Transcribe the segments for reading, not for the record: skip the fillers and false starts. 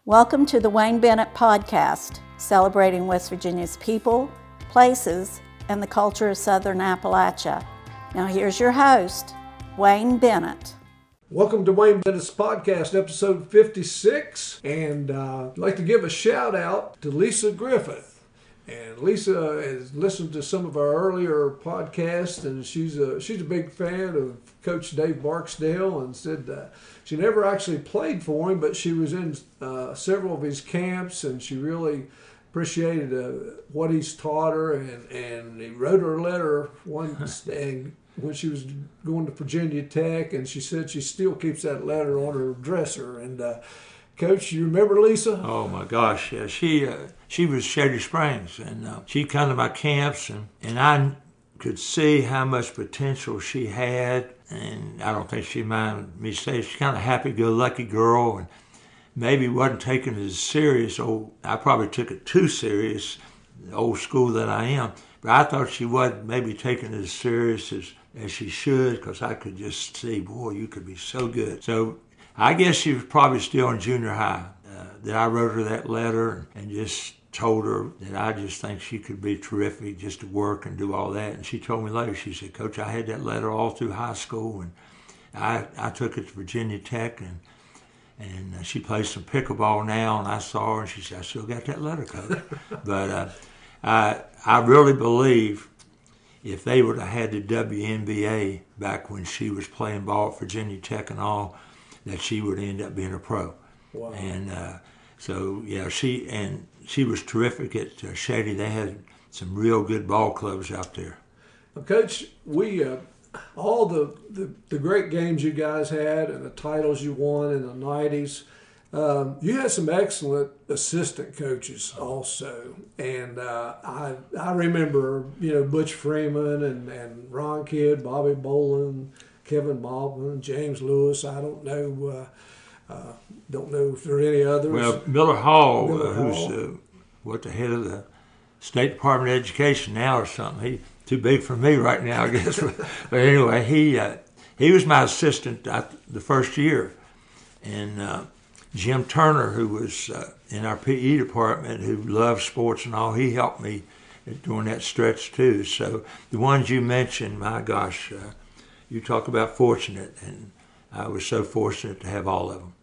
Welcome to the Wayne Bennett Podcast, celebrating West Virginia's people, places, and the culture of Southern Appalachia. Now here's your host, Wayne Bennett. Welcome to Wayne Bennett's Podcast, episode 56, and I'd like to give a shout out to Lisa Griffith. And Lisa has listened to some of our earlier podcasts, and she's a big fan of Coach Dave Barksdale, and said she never actually played for him, but she was in several of his camps, and she really appreciated what he's taught her, and he wrote her a letter once and when she was going to Virginia Tech, and she said she still keeps that letter on her dresser. And Coach, you remember Lisa? Oh my gosh, yeah. She was Shady Springs, and she came to my camps, and I could see how much potential she had, and I don't think she minded me saying she's kind of happy-go-lucky girl, and maybe wasn't taking it as serious. I probably took it too serious, the old school that I am, but I thought she wasn't maybe taking it as serious as she should, because I could just see, boy, you could be so good. So I guess she was probably still in junior high that I wrote her that letter and just told her that I just think she could be terrific just to work and do all that. And she told me later, she said, Coach, I had that letter all through high school, and I took it to Virginia Tech, and she plays some pickleball now, and I saw her, and she said, I still got that letter, Coach. But I really believe if they would have had the WNBA back when she was playing ball at Virginia Tech and all, that she would end up being a pro. Wow. And so, yeah, she was terrific at Shady. They had some real good ball clubs out there. Well, Coach, we all the great games you guys had and the titles you won in the 90s, you had some excellent assistant coaches also. And I remember, Butch Freeman and Ron Kidd, Bobby Boland, Kevin Baldwin, James Lewis. I don't know if there are any others. Well, Miller Hall, who's the head of the State Department of Education now or something. He's too big for me right now, I guess. But anyway, he was my assistant the first year. And Jim Turner, who was in our PE department, who loved sports and all, he helped me during that stretch too. So the ones you mentioned, my gosh, you talk about fortunate, and I was so fortunate to have all of them.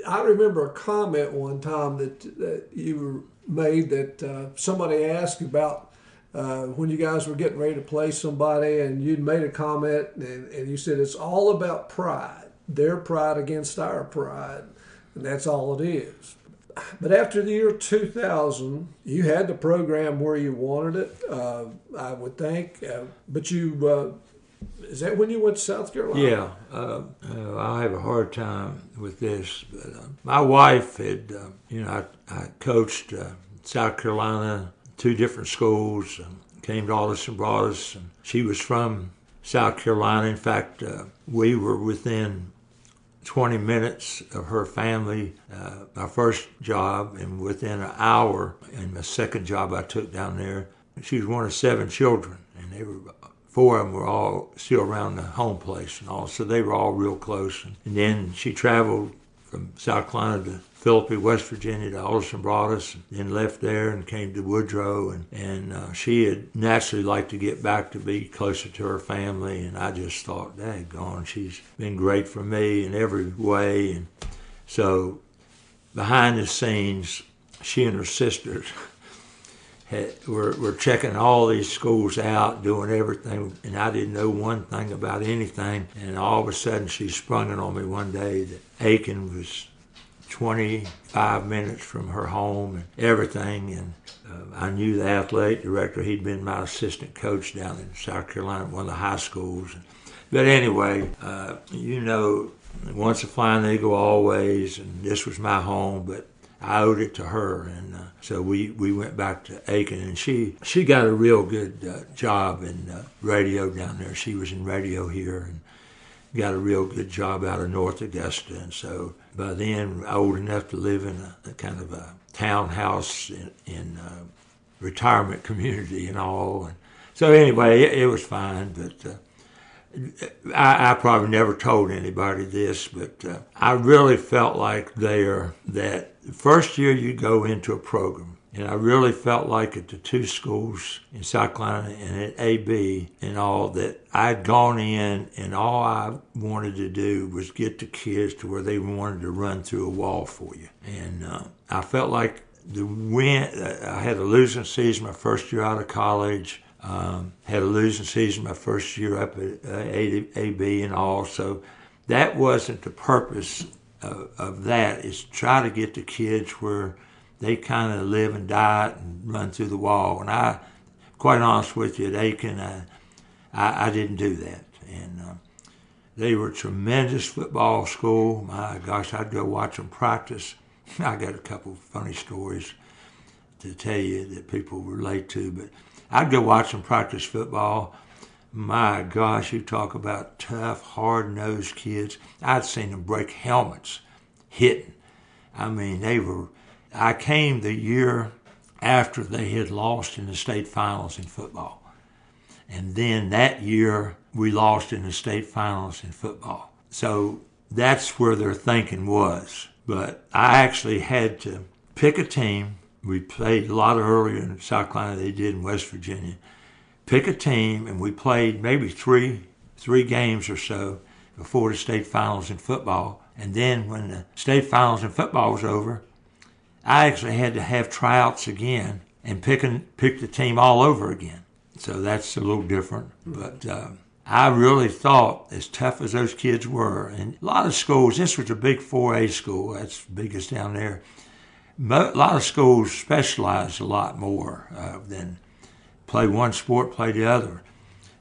I remember a comment one time that you made that somebody asked about when you guys were getting ready to play somebody, and you'd made a comment, and you said it's all about pride, their pride against our pride, and that's all it is. But after the year 2000, you had the program where you wanted it, I would think, but you... is that when you went to South Carolina? Yeah. I have a hard time with this. But my wife had, I coached South Carolina, 2 different schools, and came to Aldous and brought us. And she was from South Carolina. In fact, we were within 20 minutes of her family, my first job, and within an hour in my second job I took down there. She was one of 7 children, and they were... 4 of them were all still around the home place and all, so they were all real close. And then she traveled from South Carolina to Philippi, West Virginia, to Aldous and brought us, and then left there and came to Woodrow. And she had naturally liked to get back to be closer to her family, and I just thought, daggone, she's been great for me in every way. And so behind the scenes, she and her sisters we're checking all these schools out, doing everything, and I didn't know one thing about anything. And all of a sudden, she sprung it on me one day that Aiken was 25 minutes from her home and everything. And I knew the athletic director. He'd been my assistant coach down in South Carolina at one of the high schools. But anyway, once a flying eagle, always, and this was my home, but I owed it to her, and so we went back to Aiken, and she got a real good job in radio down there. She was in radio here and got a real good job out of North Augusta, and so by then old enough to live in a kind of a townhouse in retirement community and all. And so anyway, it was fine, but I probably never told anybody this, but I really felt like there that the first year you go into a program, and I really felt like at the two schools in South Carolina and at AB and all that I'd gone in and all I wanted to do was get the kids to where they wanted to run through a wall for you. And I felt like I had a losing season my first year out of college, had a losing season my first year up at AB and all, so that wasn't the purpose of that. Is try to get the kids where they kind of live and die and run through the wall. And I, quite honest with you, at Aiken, I didn't do that. And they were a tremendous football school. My gosh, I'd go watch them practice. I got a couple of funny stories to tell you that people relate to, but I'd go watch them practice football. My gosh, you talk about tough, hard-nosed kids. I'd seen them break helmets, hitting. I mean, I came the year after they had lost in the state finals in football. And then that year, we lost in the state finals in football. So that's where their thinking was. But I actually had to pick a team. We played a lot earlier in South Carolina than they did in West Virginia. Pick a team, and we played maybe three games or so before the state finals in football. And then when the state finals in football was over, I actually had to have tryouts again and pick the team all over again. So that's a little different. But I really thought, as tough as those kids were, and a lot of schools, this was a big 4A school, that's the biggest down there. A lot of schools specialize a lot more than play one sport, play the other.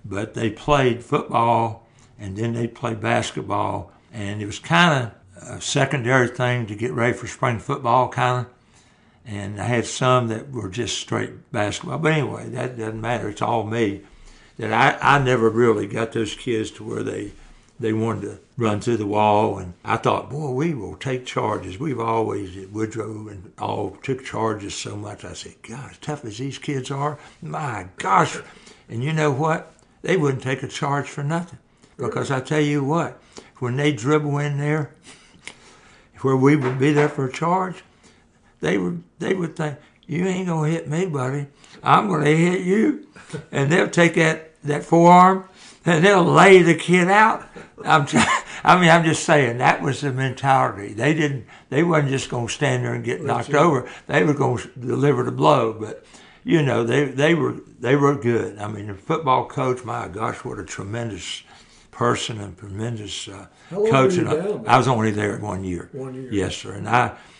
But they played football, and then they played basketball, and it was kind of a secondary thing to get ready for spring football, kind of. And I had some that were just straight basketball. But anyway, that doesn't matter. It's all me. That I never really got those kids to where they wanted to run through the wall. And I thought, boy, we will take charges. We've always, at Woodrow and all, took charges so much. I said, God, as tough as these kids are, my gosh. And you know what? They wouldn't take a charge for nothing. Because I tell you what, when they dribble in there, where we would be there for a charge, they would think, you ain't going to hit me, buddy. I'm going to hit you. And they'll take that forearm and they'll lay the kid out. I'm just saying, that was the mentality. They wasn't just going to stand there and get knocked over. They were going to deliver the blow. But, you know, they were good. I mean, the football coach, my gosh, what a tremendous person and tremendous coach. And I was only there 1 year. 1 year. Yes, sir. And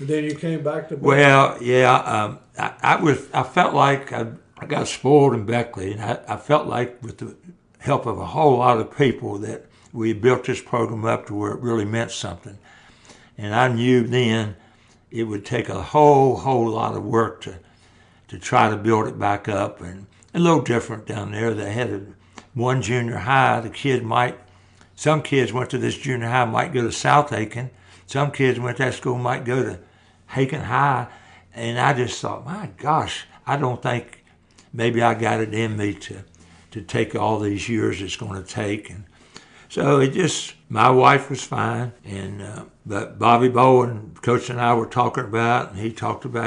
then you came back to Beckley. Well, yeah. I felt like I got spoiled in Beckley, and I felt like with the help of a whole lot of people that we built this program up to where it really meant something. And I knew then it would take a whole lot of work to try to build it back up. And a little different down there. They had one junior high. Some kids went to this junior high, might go to South Aiken. Some kids went to that school, might go to Aiken High. And I just thought, my gosh, I don't think maybe I got it in me to take all these years it's going to take. And so my wife was fine. But Bobby Bowen, Coach and I were talking about, and he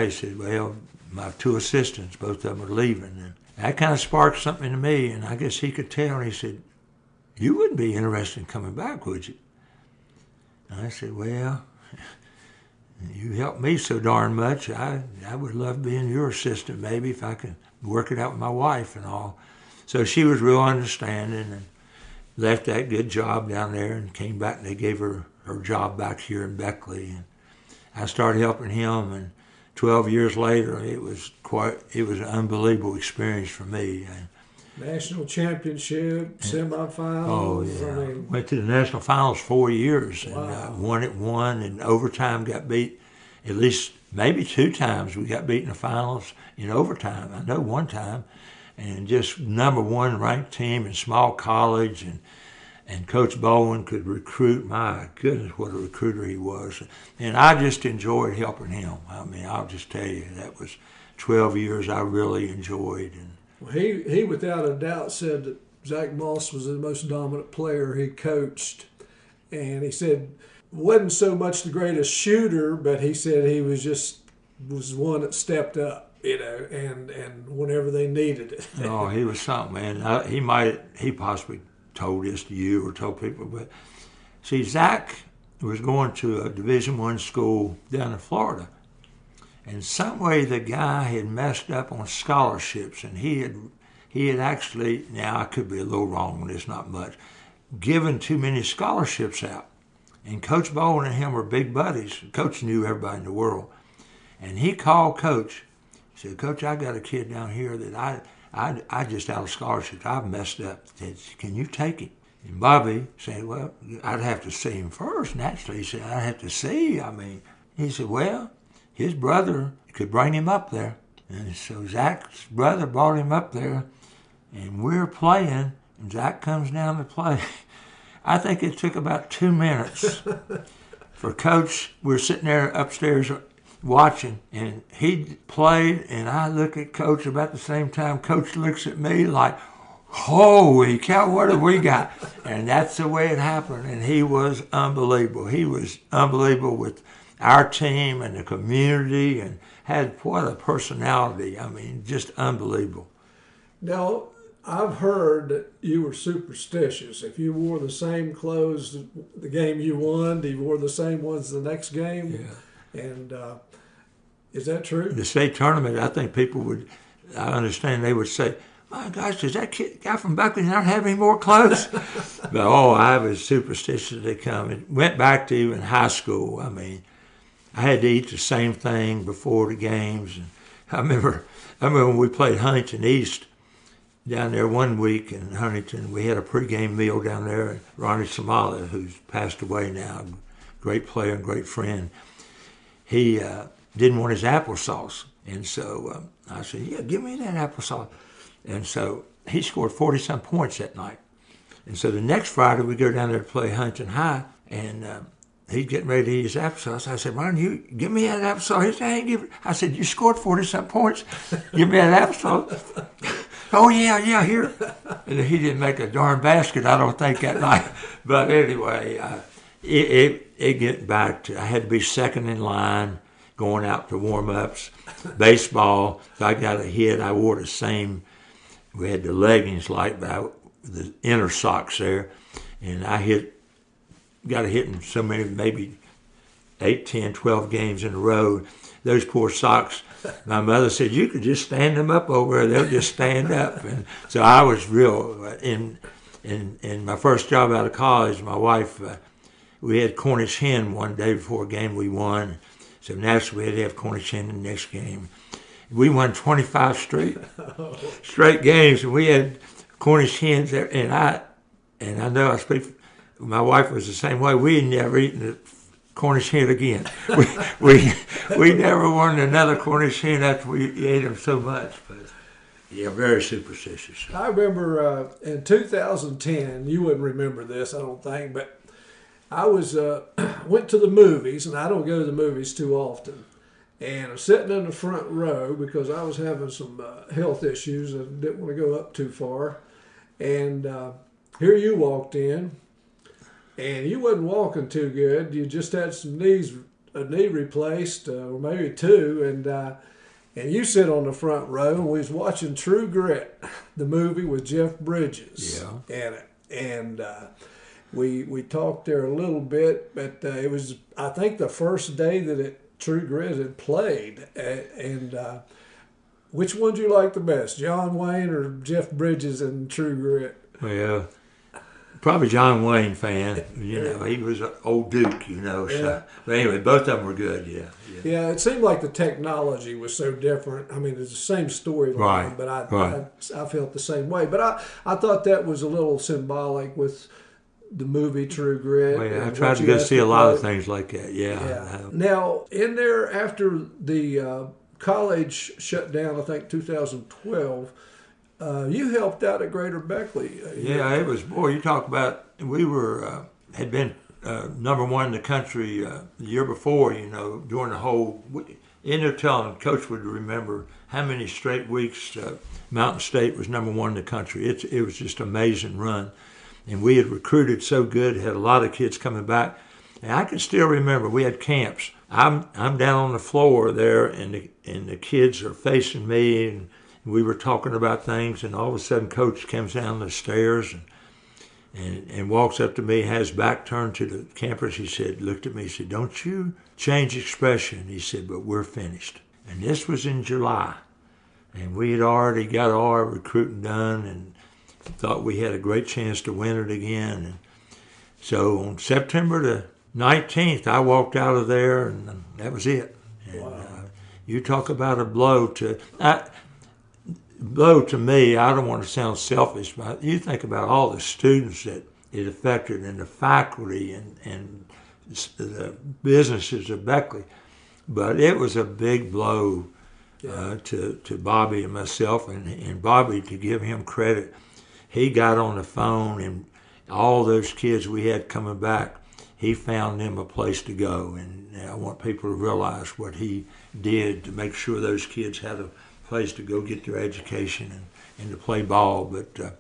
said, well, my two assistants, both of them are leaving. And that kind of sparked something in me, and I guess he could tell, and he said, you wouldn't be interested in coming back, would you? And I said, well, you helped me so darn much. I would love being your assistant maybe if I could work it out with my wife and all. So she was real understanding and left that good job down there and came back, and they gave her job back here in Beckley. And I started helping him, and 12 years later, it was an unbelievable experience for me. National championship, semifinals. Oh, yeah. Went to the national finals 4 years and won it one, and overtime got beat at least maybe 2 times. We got beat in the finals in overtime. I know one time. And just number 1 ranked team in small college, and Coach Bowen could recruit. My goodness, what a recruiter he was. And I just enjoyed helping him. I mean, I'll just tell you, that was 12 years I really enjoyed. And well, he without a doubt said that Zach Moss was the most dominant player he coached. And he said wasn't so much the greatest shooter, but he said he was one that stepped up, and whenever they needed it. Oh, he was something, man. He possibly told this to you or told people, but see, Zach was going to a Division I school down in Florida, and some way the guy had messed up on scholarships, and he had actually, now I could be a little wrong on this, not much, given too many scholarships out. And Coach Bowen and him were big buddies. Coach knew everybody in the world. And he called Coach. He said, Coach, I got a kid down here that I just out of scholarships. I've messed up. He said, can you take him? And Bobby said, well, I'd have to see him first. Naturally, he said, I'd have to see. He said, well, his brother could bring him up there. And so Zach's brother brought him up there, and we're playing, and Zach comes down to play. I think it took about 2 minutes for Coach. We're sitting there upstairs watching, and he played, and I look at Coach about the same time. Coach looks at me like, holy cow, what have we got? And that's the way it happened, and he was unbelievable. He was unbelievable with our team and the community, and had what a personality. Just unbelievable. Now, I've heard that you were superstitious. If you wore the same clothes the game you won, you wore the same ones the next game. Yeah. And is that true? The state tournament, I think people would, I understand they would say, my gosh, does that guy from Beckley not have any more clothes? But, I was superstitious to come. It went back to even high school. I had to eat the same thing before the games. And I remember when we played Huntington East, down there one week in Huntington, we had a pregame meal down there. And Ronnie Somala, who's passed away now, great player and great friend, he didn't want his applesauce. And so I said, yeah, give me that applesauce. And so he scored 40-some points that night. And so the next Friday, we go down there to play Huntington High, and he's getting ready to eat his applesauce. I said, Ron, you give me that applesauce. He said, I ain't give it. I said, you scored 40-some points. Give me that applesauce. Oh, yeah, here. And he didn't make a darn basket, I don't think, that night. But anyway, it get back to, I had to be second in line going out to warm-ups. Baseball, if I got a hit, I wore the same. We had the leggings like that, the inner socks there. And I got a hit in so many, maybe 8, 10, 12 games in a row. Those poor socks, my mother said, you could just stand them up over there. They'll just stand up. And so I was real, in my first job out of college, my wife, we had Cornish hen one day before a game we won. So naturally we had to have Cornish hen in the next game. We won 25 straight games, and we had Cornish hens there. And I know I speak, my wife was the same way. We had never eaten a Cornish hen again. We never wanted another Cornish hen after we ate them so much. But yeah, very superstitious. I remember in 2010, you wouldn't remember this, I don't think, but I was went to the movies, and I don't go to the movies too often. And I'm sitting in the front row because I was having some health issues and didn't want to go up too far. And here you walked in, and you wasn't walking too good. You just had a knee replaced, or maybe two, and you sit on the front row, and we was watching True Grit, the movie with Jeff Bridges in it. And we talked there a little bit, but it was, I think, the first day that True Grit had played. And which one do you like the best, John Wayne or Jeff Bridges in True Grit? Well, probably John Wayne fan. He was an old Duke, So. Yeah. But anyway, both of them were good, yeah. Yeah, it seemed like the technology was so different. It's the same storyline, but I felt the same way. But I thought that was a little symbolic with the movie True Grit. Well, yeah, I tried to go see a lot of things like that, yeah. Now, in there, after the college shut down, I think 2012, you helped out at Greater Beckley. Yeah, it was, boy, you talk about, we were, had been number one in the country the year before, during the whole, in there telling, Coach would remember how many straight weeks Mountain State was number one in the country. It was just an amazing run. And we had recruited so good, had a lot of kids coming back. And I can still remember we had camps. I'm down on the floor there, and the kids are facing me, and we were talking about things, and all of a sudden Coach comes down the stairs and walks up to me, has back turned to the campers. He said, looked at me, he said, don't you change expression. He said, but we're finished. And this was in July. And we had already got all our recruiting done and thought we had a great chance to win it again. And so on September the 19th, I walked out of there, and that was it. And, wow. You talk about a blow to me. I don't want to sound selfish, but you think about all the students that it affected, and the faculty and the businesses of Beckley. But it was a big blow to Bobby and myself, and Bobby, to give him credit, he got on the phone, and all those kids we had coming back, he found them a place to go. And I want people to realize what he did to make sure those kids had a place to go get their education and to play ball. But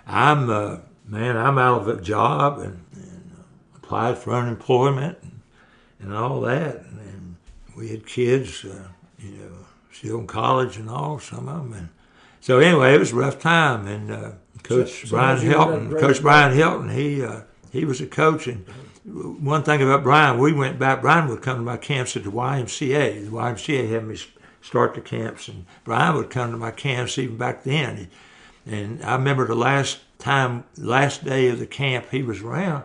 I'm out of a job and applied for unemployment and all that. And we had kids, still in college and all, some of them. And so anyway, it was a rough time. And Coach Brian Hilton, he was a coach. And one thing about Brian, we went back. Brian would come to my camps at the YMCA. The YMCA had me start the camps, and Brian would come to my camps even back then. And I remember the last day of the camp he was around,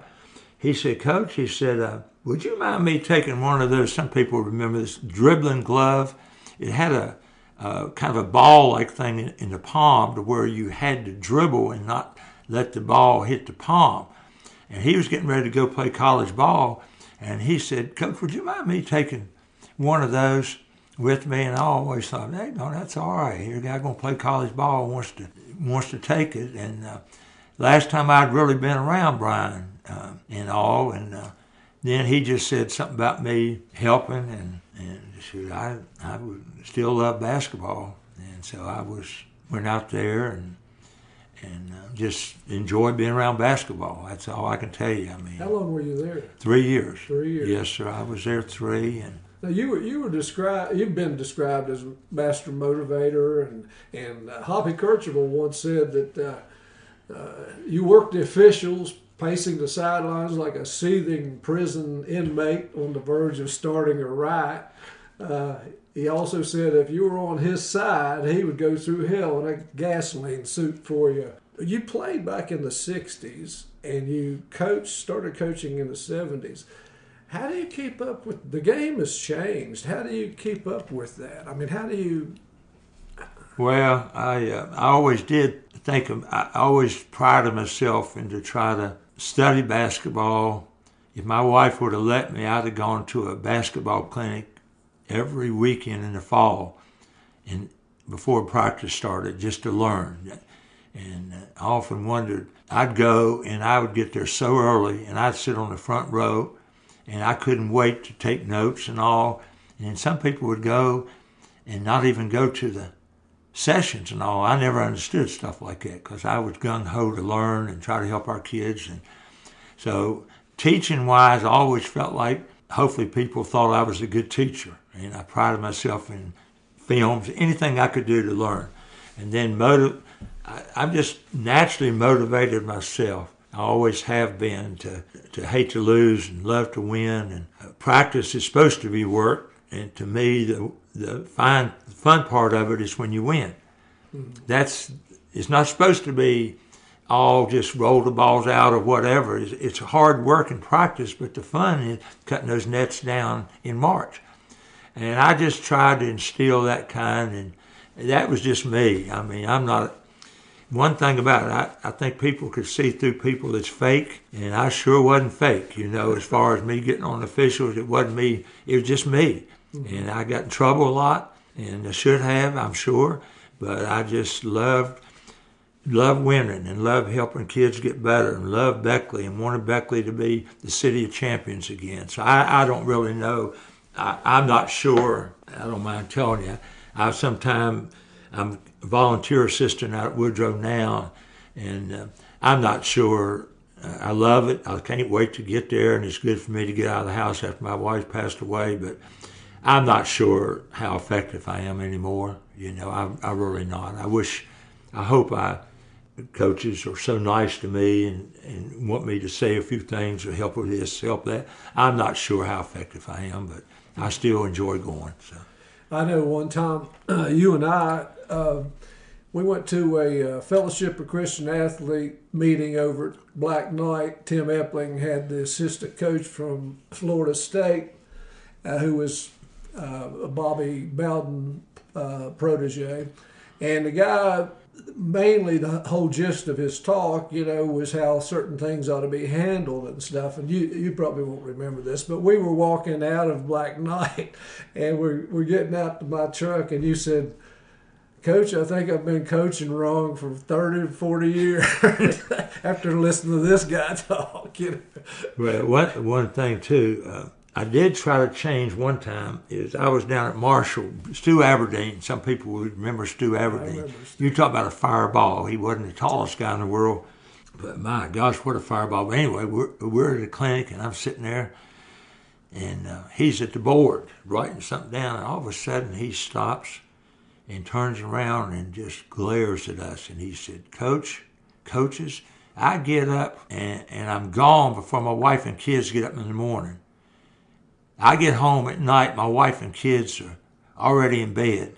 he said, Coach, he said, would you mind me taking one of those, some people remember this, dribbling glove? It had a kind of a ball-like thing in the palm to where you had to dribble and not let the ball hit the palm. And he was getting ready to go play college ball, and he said, Coach, would you mind me taking one of those with me? And I always thought, hey, no, that's all right. Here, a guy going to play college ball wants to take it. And last time I'd really been around Brian and all, and then he just said something about me helping, and said I would still love basketball, and so I went out there and just enjoyed being around basketball. That's all I can tell you. I mean, how long were you there? 3 years. 3 years. Yes, sir. I was there 3, and. Now you've been described as a master motivator, and Hoppy Kercheval once said that you worked the officials pacing the sidelines like a seething prison inmate on the verge of starting a riot. He also said if you were on his side, he would go through hell in a gasoline suit for you. You played back in the 60s, and you started coaching in the 70s. How do you keep up with, the game has changed. How do you keep up with that? I mean, how do you? Well, I always did I always prided myself in to try to study basketball. If my wife would have let me, I'd have gone to a basketball clinic every weekend in the fall and before practice started, just to learn. And I often wondered, I'd go and I would get there so early, and I'd sit on the front row, and I couldn't wait to take notes and all. And some people would go and not even go to the sessions and all. I never understood stuff like that because I was gung-ho to learn and try to help our kids. And so teaching-wise, I always felt like hopefully people thought I was a good teacher. And I prided myself in films, anything I could do to learn. And then I'm just naturally motivated myself. I always have been to hate to lose and love to win. And practice is supposed to be work. And to me, the fun part of it is when you win. Mm-hmm. It's not supposed to be all just roll the balls out or whatever. It's hard work and practice, but the fun is cutting those nets down in March. And I just tried to instill that kind, and that was just me. I mean, I'm not. One thing about it, I think people could see through people that's fake, and I sure wasn't fake, as far as me getting on officials. It wasn't me, it was just me. Mm-hmm. And I got in trouble a lot, and I should have, I'm sure, but I just love winning and love helping kids get better and love Beckley and wanted Beckley to be the city of champions again. So I don't really know. I'm not sure. I don't mind telling you. I'm a volunteer assistant out at Woodrow now, and I'm not sure I love it. I can't wait to get there, and it's good for me to get out of the house after my wife passed away. But I'm not sure how effective I am anymore. I'm really not. I hope coaches are so nice to me and want me to say a few things or help with this, help that. I'm not sure how effective I am, but I still enjoy going. So I know one time you and I, we went to a Fellowship of Christian Athlete meeting over at Black Knight. Tim Epling had the assistant coach from Florida State, who was a Bobby Bowden protege. And the guy, mainly the whole gist of his talk, was how certain things ought to be handled and stuff. And you probably won't remember this, but we were walking out of Black Knight and we're getting out to my truck, and you said, "Coach, I think I've been coaching wrong for 30 or 40 years after listening to this guy talk." Well, one thing too, I did try to change one time. Is I was down at Marshall, Stu Aberdeen. Some people would remember Stu Aberdeen. You talk about a fireball. He wasn't the tallest guy in the world, but my gosh, what a fireball. But anyway, we're at a clinic, and I'm sitting there, and he's at the board writing something down, and all of a sudden he stops and turns around and just glares at us. And he said, "Coaches, I get up and I'm gone before my wife and kids get up in the morning. I get home at night, my wife and kids are already in bed.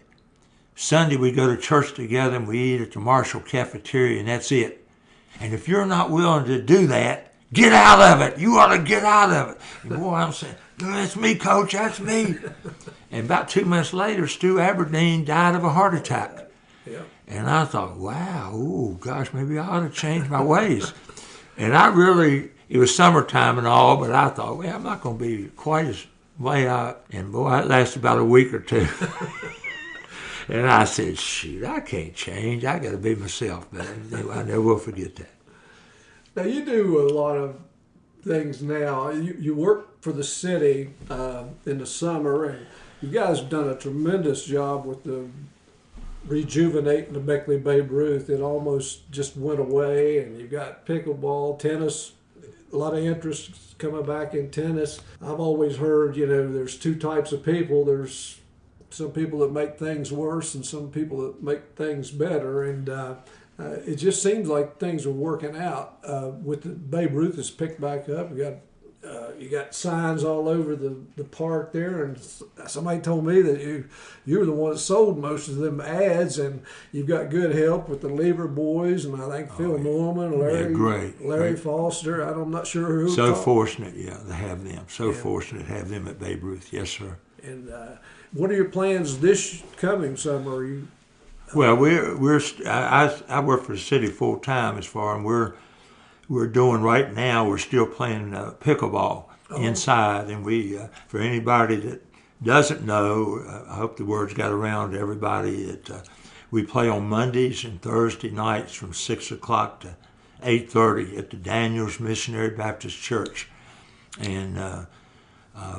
Sunday we go to church together and we eat at the Marshall cafeteria, and that's it. And if you're not willing to do that, get out of it. You ought to get out of it." And boy, I'm saying, "That's me, Coach, that's me." And about 2 months later, Stu Aberdeen died of a heart attack. Yeah. And I thought, wow, ooh, gosh, maybe I ought to change my ways. And it was summertime and all, but I thought, well, I'm not going to be quite as way out. And boy, it lasted about a week or two. And I said, shoot, I can't change. I got to be myself. But anyway, I never will forget that. Now, you do a lot of things now. You work for the city in the summer, and you guys have done a tremendous job with the rejuvenating the Beckley Babe Ruth. It almost just went away, and you've got pickleball, tennis, a lot of interest coming back in tennis. I've always heard, there's two types of people. There's some people that make things worse and some people that make things better, and it just seems like things are working out. With the Babe Ruth has picked back up. You got signs all over the park there, and somebody told me that you were the one that sold most of them ads, and you've got good help with the Lever boys, and I think Phil Norman, Larry Foster. I'm not sure who. So fortunate, to have them. Fortunate to have them at Babe Ruth. Yes, sir. And what are your plans this coming summer? Well, I work for the city full time and we're doing right now. We're still playing pickleball inside, and we for anybody that doesn't know, I hope the word's got around to everybody that we play on Mondays and Thursday nights from 6:00 to 8:30 at the Daniels Missionary Baptist Church, and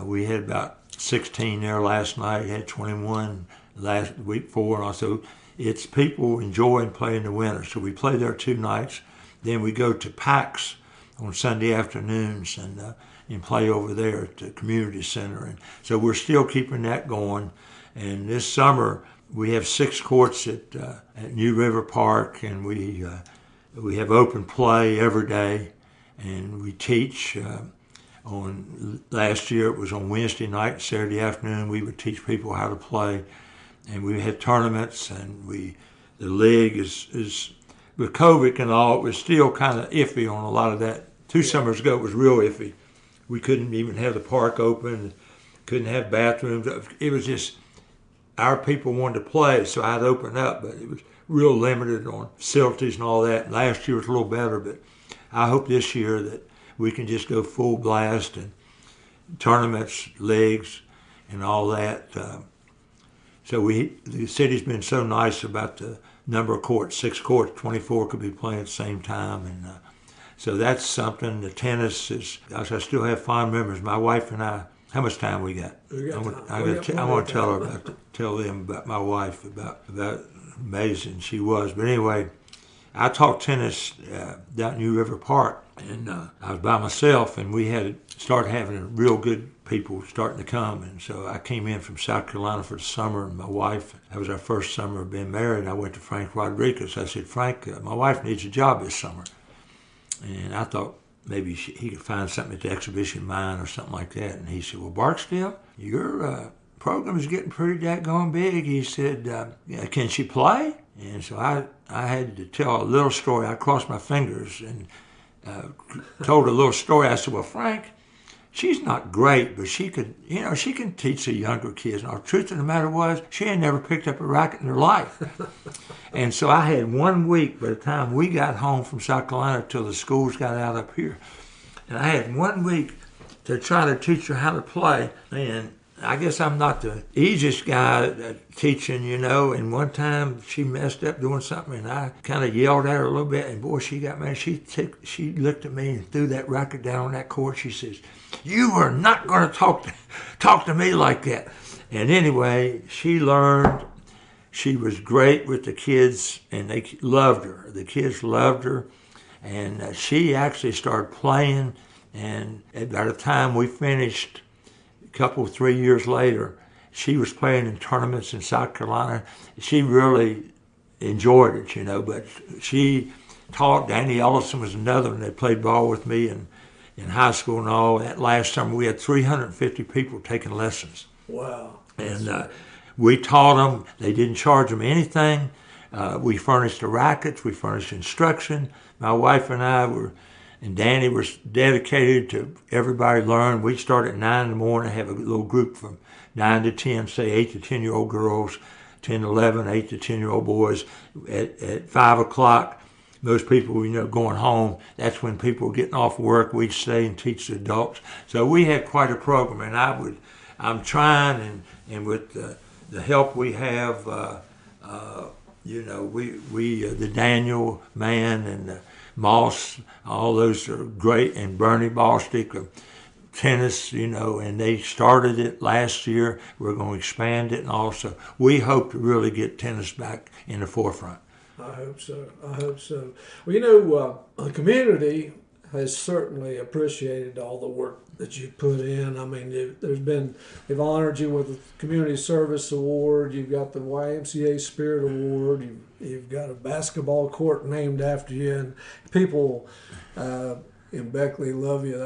we had about 16 there last night. Had 21 last week before, and also it's people enjoying playing the winter. So we play there 2 nights. Then we go to PAX on Sunday afternoons and play over there at the community center. And so we're still keeping that going. And this summer we have 6 courts at New River Park, and we have open play every day, and we teach. Last year it was on Wednesday night, Saturday afternoon. We would teach people how to play, and we had tournaments, and the league is with COVID and all, it was still kind of iffy on a lot of that. 2 summers ago, it was real iffy. We couldn't even have the park open, couldn't have bathrooms. It was just, our people wanted to play, so I'd open up, but it was real limited on facilities and all that. Last year was a little better, but I hope this year that we can just go full blast and tournaments, leagues, and all that. So the city's been so nice about the number of courts, 6 courts, 24 could be playing at the same time. And so that's something. The tennis is, gosh, I still have fond memories. My wife and I, how much time we got? I want to tell them about my wife, about amazing she was. But anyway, I taught tennis down at New River Park, and I was by myself, and we had started having real good people starting to come. And so I came in from South Carolina for the summer, and my wife, that was our first summer of being married, and I went to Frank Rodriguez. I said, Frank, my wife needs a job this summer. And I thought maybe he could find something at the exhibition mine or something like that. And he said, well, Barksdale, your program is getting pretty daggone big. He said, yeah, can she play? And so I had to tell a little story. I crossed my fingers and told a little story. I said, well, Frank, she's not great, but she could, she can teach the younger kids. And the truth of the matter was, she had never picked up a racket in her life. And so I had 1 week by the time we got home from South Carolina till the schools got out up here. And I had 1 week to try to teach her how to play. And I guess I'm not the easiest guy at teaching, and one time she messed up doing something, and I kind of yelled at her a little bit, and boy, she got mad. She looked at me and threw that racket down on that court. She says, you are not going to talk to me like that. And anyway, she learned. She was great with the kids, and they loved her. The kids loved her, and she actually started playing, and by the time we finished, couple, 3 years later, she was playing in tournaments in South Carolina. She really enjoyed it, but she taught. Danny Ellison was another one that played ball with me in high school and all. That last summer, we had 350 people taking lessons. Wow. And we taught them. They didn't charge them anything. We furnished the rackets. We furnished instruction. My wife and I and Danny was dedicated to everybody learn. We'd start at 9 in the morning, have a little group from 9 to 10, say 8 to 10-year-old girls, 10 to 11, 8 to 10-year-old boys. At 5 o'clock, most people were going home. That's when people were getting off work. We'd stay and teach the adults. So we had quite a program, and I'm trying, and with the help we have, the Daniel man and Moss, all those are great, and Bernie Ballstick, tennis, and they started it last year. We're going to expand it, and also we hope to really get tennis back in the forefront. I hope so. Well, the community has certainly appreciated all the work that you put in. I mean, they've honored you with the Community Service Award. You've got the YMCA Spirit Award. You've got a basketball court named after you, and people in Beckley love you.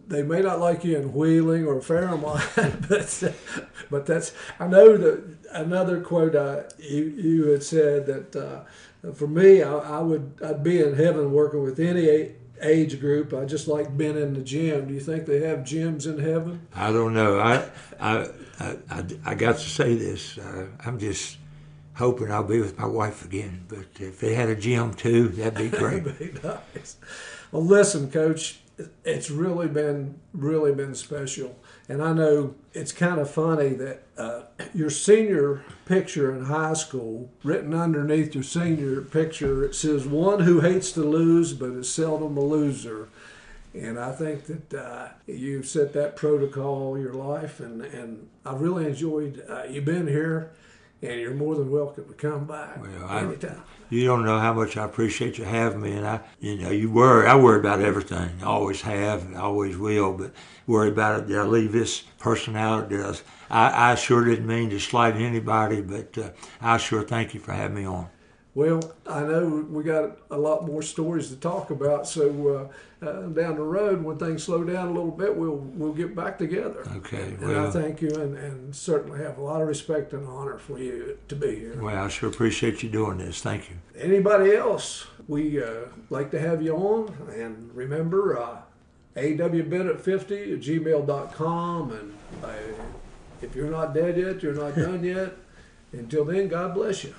They may not like you in Wheeling or Fairmont, but that's. I know that another quote you had said that for me, I'd be in heaven working with any age group. I just like being in the gym. Do you think they have gyms in heaven? I don't know. I got to say this. I'm just hoping I'll be with my wife again. But if they had a gym too, that'd be great. That'd be nice. Well, listen, Coach, it's really been special. And I know it's kind of funny that your senior picture in high school, written underneath your senior picture, it says, one who hates to lose but is seldom a loser. And I think that you've set that protocol all your life, and I really enjoyed you being here, and you're more than welcome to come back anytime. You don't know how much I appreciate you having me, and I worry about everything. I always have, and I always will, but worry about it. Did I leave this person out? I sure didn't mean to slight anybody, but I sure thank you for having me on. Well, I know we got a lot more stories to talk about, so down the road, when things slow down a little bit, we'll get back together. Okay. And I thank you, and certainly have a lot of respect and honor for you to be here. Well, I sure appreciate you doing this. Thank you. Anybody else, we like to have you on, and remember, awbennett50@gmail.com, and if you're not dead yet, you're not done yet. Until then, God bless you.